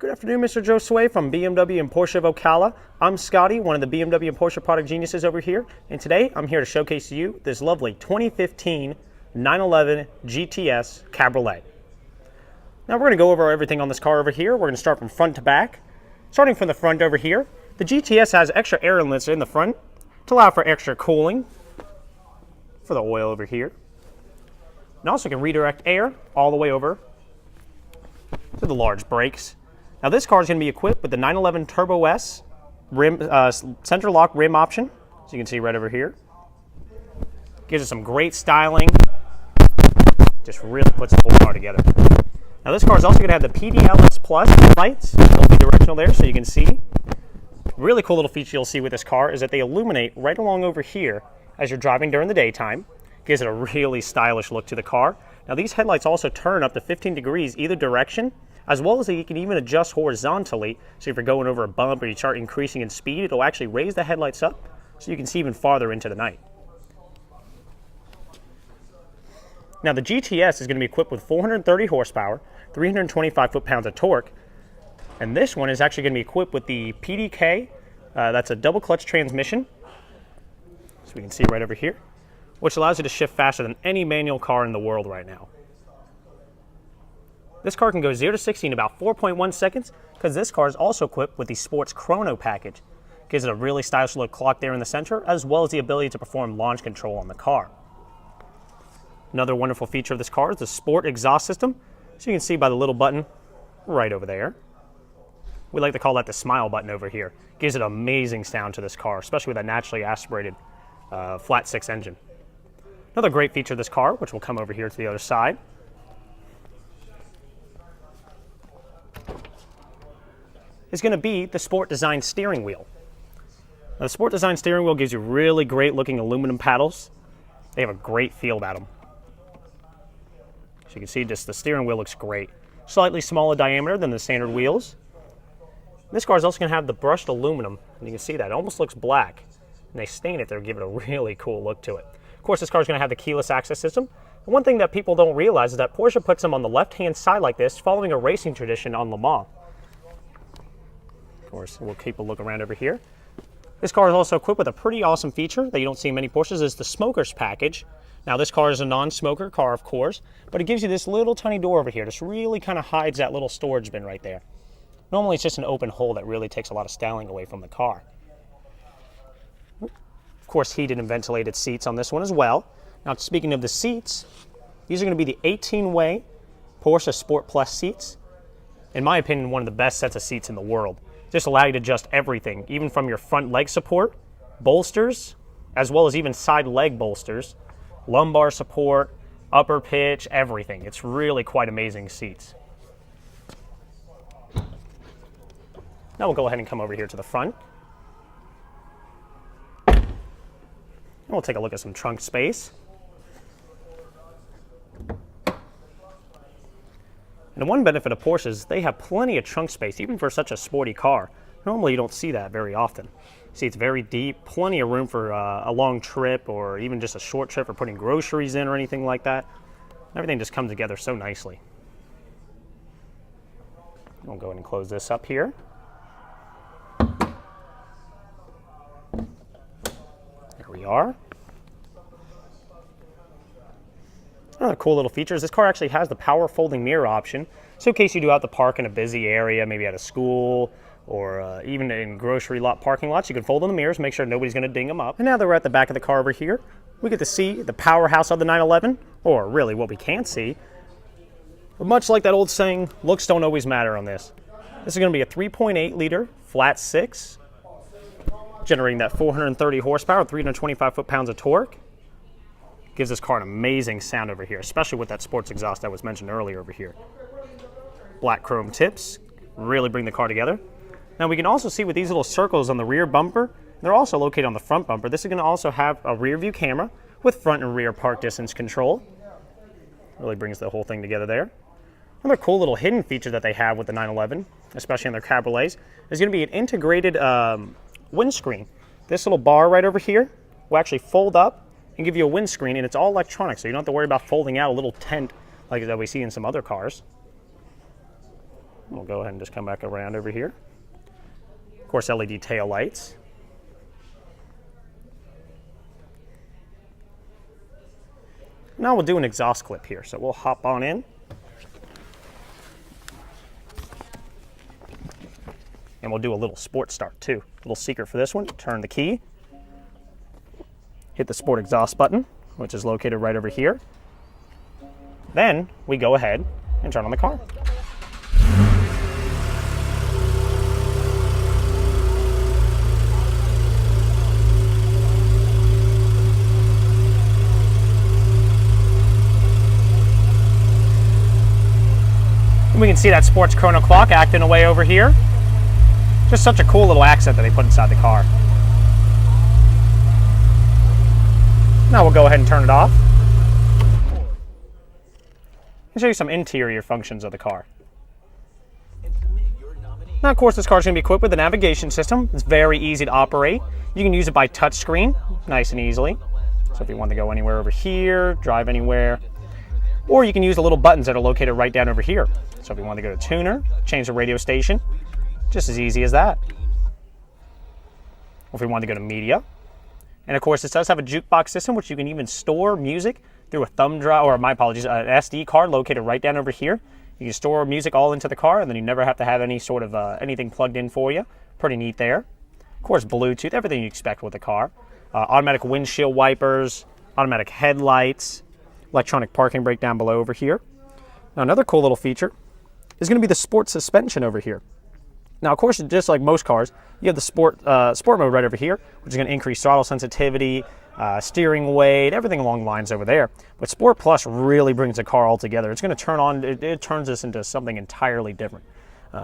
Good afternoon, Mr. Josue from BMW and Porsche of Ocala. I'm Scotty, one of the BMW and Porsche product geniuses over here, and today I'm here to showcase to you this lovely 2015 911 GTS Cabriolet. Now we're going to go over everything on this car over here. We're going to start from front to back. Starting from the front over here, the GTS has extra air inlets in the front to allow for extra cooling for the oil over here. And also can redirect air all the way over to the large brakes. Now this car is going to be equipped with the 911 Turbo S rim, center lock rim option, as you can see right over here. Gives us some great styling. Just really puts the whole car together. Now this car is also going to have the PDLS Plus lights, multi-directional there, so you can see. Really cool little feature you'll see with this car is that they illuminate right along over here as you're driving during the daytime. Gives it a really stylish look to the car. Now these headlights also turn up to 15 degrees either direction, as well as you can even adjust horizontally. So if you're going over a bump or you start increasing in speed, it'll actually raise the headlights up so you can see even farther into the night. Now the GTS is going to be equipped with 430 horsepower, 325 foot-pounds of torque, and this one is actually going to be equipped with the PDK. That's a double clutch transmission, so we can see right over here, which allows you to shift faster than any manual car in the world right now. This car can go 0 to 60 in about 4.1 seconds because this car is also equipped with the Sports Chrono package. Gives it a really stylish little clock there in the center, as well as the ability to perform launch control on the car. Another wonderful feature of this car is the Sport exhaust system, so you can see by the little button right over there. We like to call that the smile button over here. Gives it amazing sound to this car, especially with that naturally aspirated flat six engine. Another great feature of this car, which will come over here to the other side, is going to be the Sport Design steering wheel. Now, the Sport Design steering wheel gives you really great looking aluminum paddles. They have a great feel about them. So you can see just the steering wheel looks great. Slightly smaller diameter than the standard wheels. This car is also going to have the brushed aluminum, and you can see that. It almost looks black. And they stain it there to give it a really cool look to it. Of course, this car is going to have the keyless access system. And one thing that people don't realize is that Porsche puts them on the left-hand side like this, following a racing tradition on Le Mans. Of course, we'll keep a look around over here. This car is also equipped with a pretty awesome feature that you don't see in many Porsches, is the smokers package. Now this car is a non-smoker car, of course, but it gives you this little tiny door over here. This really kind of hides that little storage bin right there. Normally it's just an open hole that really takes a lot of styling away from the car. Of course, heated and ventilated seats on this one as well. Now speaking of the seats, these are going to be the 18-way Porsche Sport Plus seats. In my opinion, one of the best sets of seats in the world. Just allow you to adjust everything, even from your front leg support, bolsters, as well as even side leg bolsters, lumbar support, upper pitch, everything. It's really quite amazing seats. Now we'll go ahead and come over here to the front. And we'll take a look at some trunk space. And one benefit of Porsche is they have plenty of trunk space, even for such a sporty car. Normally you don't see that very often. See, it's very deep, plenty of room for a long trip or even just a short trip for putting groceries in or anything like that. Everything just comes together so nicely. We'll go ahead and close this up here. There we are. Another cool little feature is this car actually has the power folding mirror option. So in case you do have to park in a busy area, maybe at a school or even in grocery lot parking lots, you can fold in the mirrors, make sure nobody's going to ding them up. And now that we're at the back of the car over here, we get to see the powerhouse of the 911, or really what we can't see. But much like that old saying, looks don't always matter on this. This is going to be a 3.8 liter flat six, generating that 430 horsepower, 325 foot-pounds of torque. Gives this car an amazing sound over here, especially with that sports exhaust that was mentioned earlier over here. Black chrome tips really bring the car together. Now we can also see with these little circles on the rear bumper, they're also located on the front bumper. This is going to also have a rear view camera with front and rear park distance control. Really brings the whole thing together there. Another cool little hidden feature that they have with the 911, especially on their cabriolets, is going to be an integrated windscreen. This little bar right over here will actually fold up and give you a windscreen, and it's all electronic, so you don't have to worry about folding out a little tent like that we see in some other cars. We'll go ahead and just come back around over here. Of course, LED tail lights. Now we'll do an exhaust clip here. So we'll hop on in. And we'll do a little sport start too. A little secret for this one, turn the key, hit the sport exhaust button, which is located right over here. Then we go ahead and turn on the car. We can see that sports chrono clock acting away over here. Just such a cool little accent that they put inside the car. Now we'll go ahead and turn it off. And show you some interior functions of the car. Now, of course, this car is going to be equipped with a navigation system. It's very easy to operate. You can use it by touchscreen, nice and easily. So if you want to go anywhere over here, drive anywhere, or you can use the little buttons that are located right down over here. So if you want to go to tuner, change the radio station, just as easy as that. Or if we want to go to media. And of course, this does have a jukebox system, which you can even store music through a thumb drive, or my apologies, an SD card located right down over here. You can store music all into the car, and then you never have to have any sort of anything plugged in for you. Pretty neat there. Of course, Bluetooth, everything you expect with a car. Automatic windshield wipers, automatic headlights, electronic parking brake down below over here. Now, another cool little feature is going to be the sport suspension over here. Now, of course, just like most cars, you have the sport mode right over here, which is going to increase throttle sensitivity, steering weight, everything along the lines over there. But Sport Plus really brings the car all together. It's going to turn on, it turns this into something entirely different.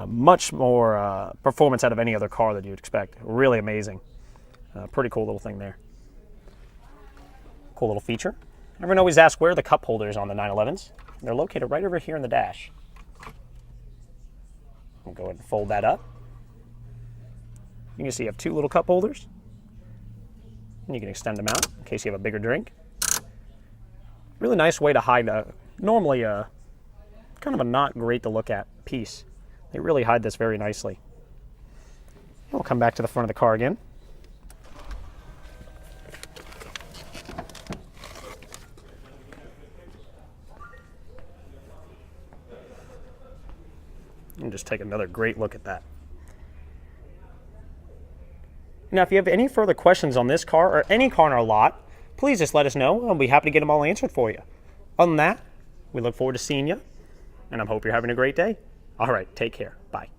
Much more performance out of any other car that you'd expect. Really amazing. Pretty cool little thing there. Cool little feature. Everyone always asks where are the cup holders on the 911s. They're located right over here in the dash. We'll go ahead and fold that up. You can see you have two little cup holders. And you can extend them out in case you have a bigger drink. Really nice way to hide normally kind of a not great to look at piece. They really hide this very nicely. We'll come back to the front of the car again. And just take another great look at that. Now, if you have any further questions on this car or any car in our lot, please just let us know. I'll be happy to get them all answered for you. Other than that, we look forward to seeing you, and I hope you're having a great day. All right, take care. Bye.